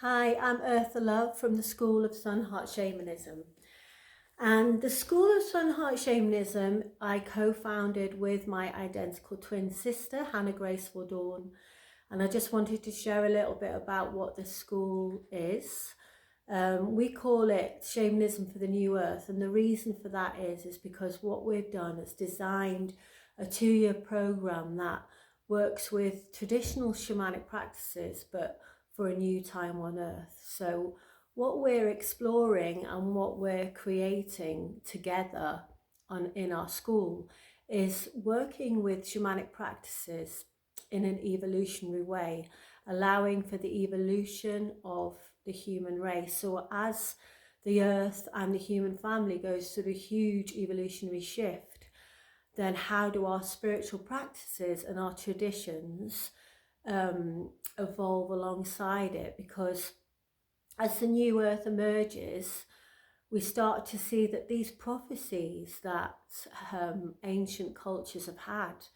Hi, I'm Eartha Love from the School of Sunheart Shamanism. And the School of Sunheart Shamanism I co-founded with my identical twin sister, Hannah Graceful Dawn. And I just wanted to share a little bit about what the school is. We call it Shamanism for the New Earth. And the reason for that is because what we've done is designed a 2-year program that works with traditional shamanic practices, but for a new time on earth. So what we're exploring and what we're creating together in our school is working with shamanic practices in an evolutionary way, allowing for the evolution of the human race. So as the earth and the human family goes through a huge evolutionary shift, then how do our spiritual practices and our traditions evolve alongside it? Because as the new earth emerges, we start to see that these prophecies that ancient cultures have had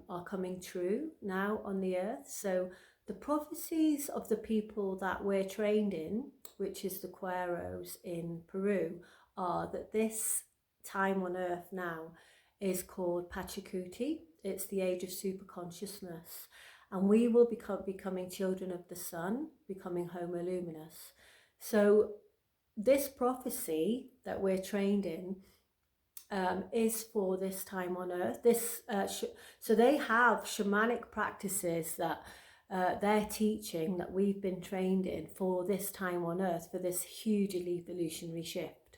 are coming true now on the earth. So the prophecies of the people that we're trained in, which is the Cueros in Peru, are that this time on earth now is called Pachacuti. It's the age of super consciousness. And we will becoming children of the sun, becoming Homo luminous. So this prophecy that we're trained in is for this time on earth. So they have shamanic practices that they're teaching that we've been trained in for this time on earth, for this huge evolutionary shift.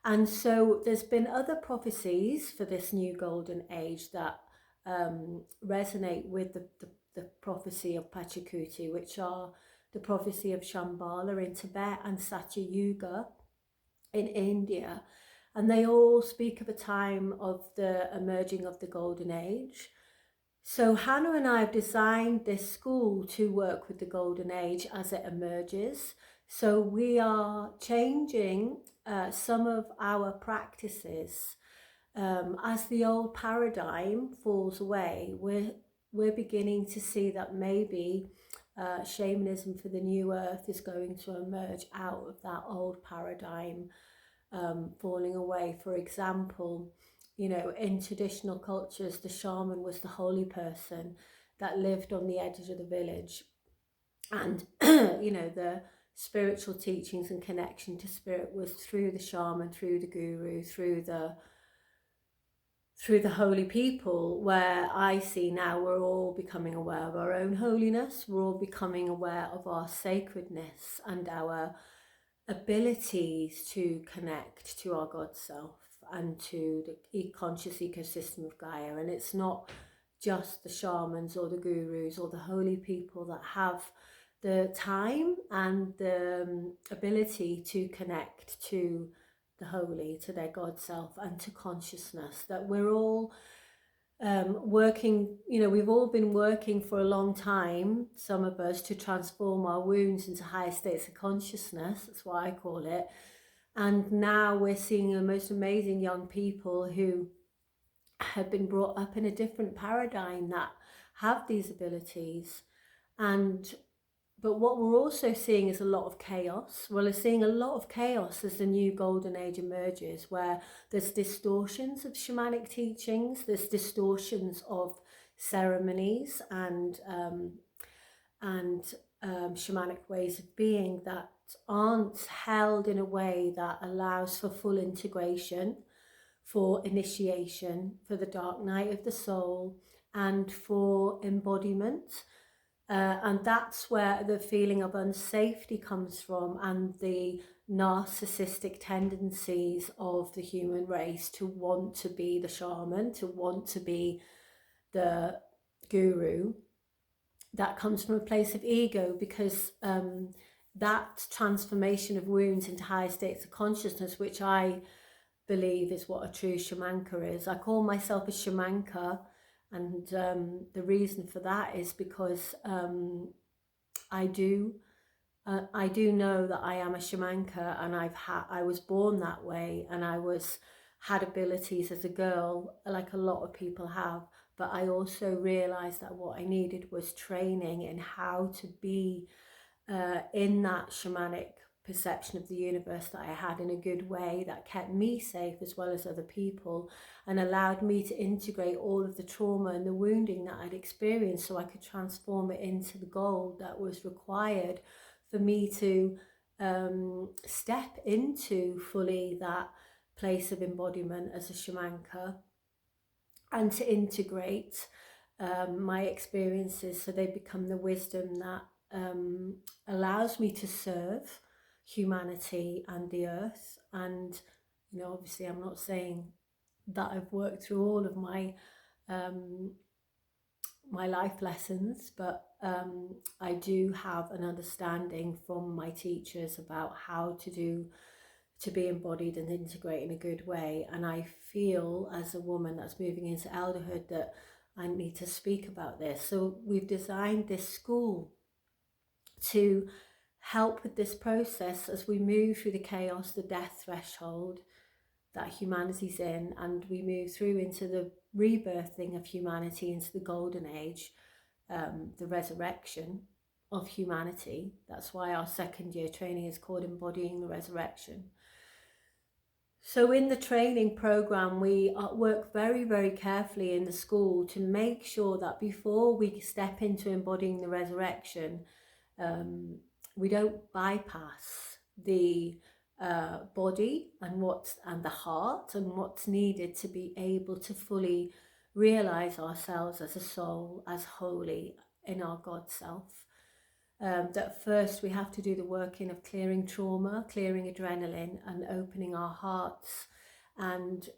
And so there's been other prophecies for this new golden age that resonate with the prophecy of Pachacuti, which are the prophecy of Shambhala in Tibet and Satya Yuga in India. And they all speak of a time of the emerging of the golden age. So Hannah and I have designed this school to work with the golden age as it emerges. So we are changing some of our practices as the old paradigm falls away. We're beginning to see that maybe shamanism for the new earth is going to emerge out of that old paradigm falling away. For example, in traditional cultures, the shaman was the holy person that lived on the edges of the village, and the spiritual teachings and connection to spirit was through the shaman, through the guru, through the holy people. Where I see now we're all becoming aware of our own holiness, we're all becoming aware of our sacredness and our abilities to connect to our God self and to the conscious ecosystem of Gaia. And it's not just the shamans or the gurus or the holy people that have the time and the ability to connect to the holy, to their God self and to consciousness. That we're all working, we've all been working for a long time, some of us, to transform our wounds into higher states of consciousness. That's what I call it. And now we're seeing the most amazing young people who have been brought up in a different paradigm that have these abilities. But what we're also seeing is a lot of chaos. We're seeing a lot of chaos as the new golden age emerges, where there's distortions of shamanic teachings, there's distortions of ceremonies and shamanic ways of being that aren't held in a way that allows for full integration, for initiation, for the dark night of the soul, and for embodiment. And that's where the feeling of unsafety comes from, and the narcissistic tendencies of the human race to want to be the shaman, to want to be the guru. That comes from a place of ego, because that transformation of wounds into higher states of consciousness, which I believe is what a true shamanka is. I call myself a shamanka. And the reason for that is because I do know that I am a shamanka, and I was born that way, and had abilities as a girl, like a lot of people have. But I also realized that what I needed was training in how to be in that shamanic perception of the universe that I had in a good way that kept me safe as well as other people, and allowed me to integrate all of the trauma and the wounding that I'd experienced so I could transform it into the gold that was required for me to step into fully that place of embodiment as a shamanka, and to integrate my experiences so they become the wisdom that allows me to serve humanity and the earth. And you know, obviously I'm not saying that I've worked through all of my my life lessons, but I do have an understanding from my teachers about how to be embodied and integrate in a good way. And I feel as a woman that's moving into elderhood that I need to speak about this. So we've designed this school to help with this process as we move through the chaos, the death threshold that humanity's in, and we move through into the rebirthing of humanity into the golden age, the resurrection of humanity. That's why our second year training is called Embodying the Resurrection. So in the training program, we work very, very carefully in the school to make sure that before we step into embodying the resurrection, we don't bypass the body and the heart and what's needed to be able to fully realize ourselves as a soul, as holy in our God self. That first we have to do the working of clearing trauma, clearing adrenaline, and opening our hearts. And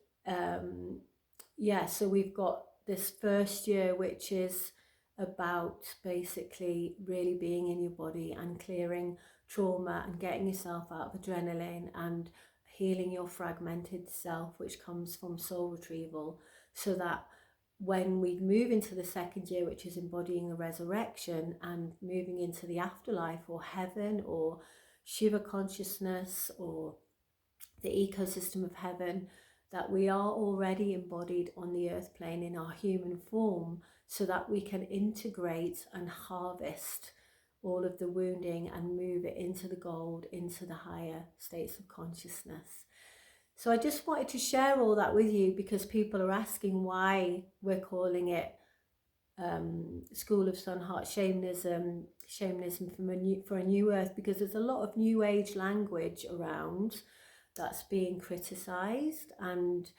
so we've got this first year, which is about basically really being in your body and clearing trauma and getting yourself out of adrenaline and healing your fragmented self, which comes from soul retrieval, so that when we move into the second year, which is embodying the resurrection and moving into the afterlife or heaven or Shiva consciousness or the ecosystem of heaven, that we are already embodied on the earth plane in our human form, so that we can integrate and harvest all of the wounding and move it into the gold, into the higher states of consciousness. So I just wanted to share all that with you because people are asking why we're calling it School of Sunheart Shamanism, shamanism for a new earth, because there's a lot of new age language around that's being criticized, and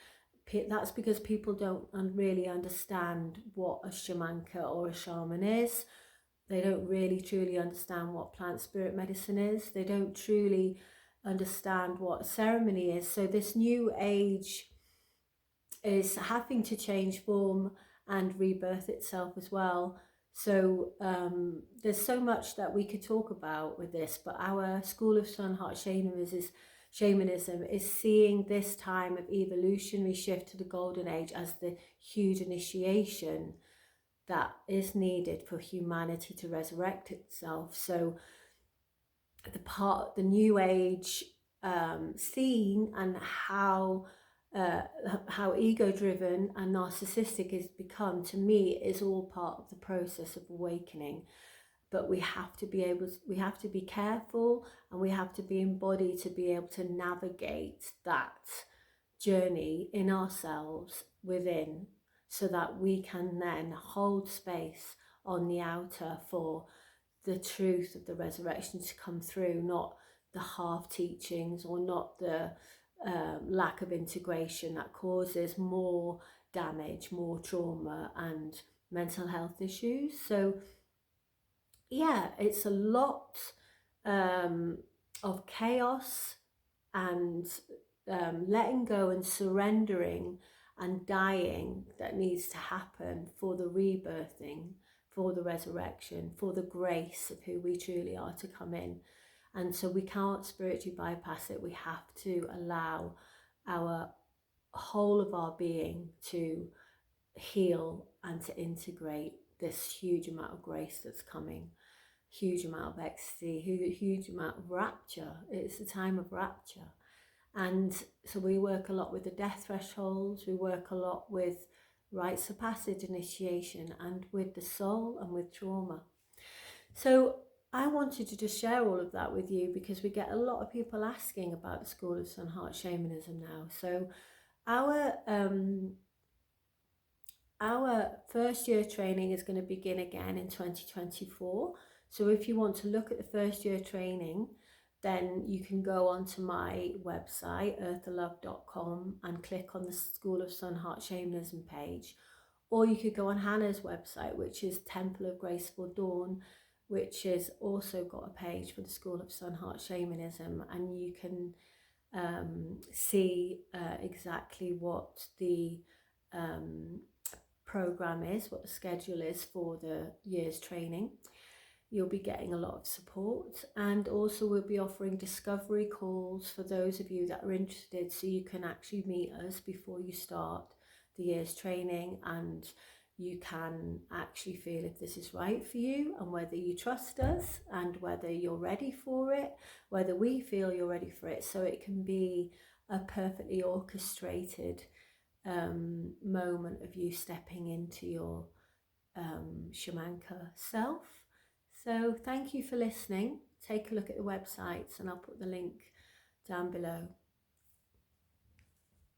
that's because people don't really understand what a shamanka or a shaman is. They don't really truly understand what plant spirit medicine is. They don't truly understand what ceremony is. So this new age is having to change form and rebirth itself as well. So there's so much that we could talk about with this, but our School of Sunheart Shamanism is seeing this time of evolutionary shift to the golden age as the huge initiation that is needed for humanity to resurrect itself. So the new age scene and how ego driven and narcissistic it's become, to me, is all part of the process of awakening. But we have to be careful, and we have to be embodied to be able to navigate that journey in ourselves within, so that we can then hold space on the outer for the truth of the resurrection to come through, not the half teachings or not the lack of integration that causes more damage, more trauma and mental health issues. So yeah, it's a lot of chaos and letting go and surrendering and dying that needs to happen for the rebirthing, for the resurrection, for the grace of who we truly are to come in. And so we can't spiritually bypass it. We have to allow our whole of our being to heal and to integrate this huge amount of grace that's coming, huge amount of ecstasy, huge amount of rapture. It's a time of rapture. And so we work a lot with the death thresholds, we work a lot with rites of passage initiation, and with the soul and with trauma. So I wanted to just share all of that with you because we get a lot of people asking about the School of Sunheart Shamanism now. So our first year training is going to begin again in 2024. So if you want to look at the first year training, then you can go onto my website, earthalove.com, and click on the School of Sunheart Shamanism page. Or you could go on Hannah's website, which is Temple of Graceful Dawn, which has also got a page for the School of Sunheart Shamanism, and you can see exactly what the program is, what the schedule is for the year's training. You'll be getting a lot of support, and also we'll be offering discovery calls for those of you that are interested, so you can actually meet us before you start the year's training, and you can actually feel if this is right for you and whether you trust us and whether you're ready for it, whether we feel you're ready for it. So it can be a perfectly orchestrated moment of you stepping into your shamanka self. So thank you for listening. Take a look at the websites and I'll put the link down below.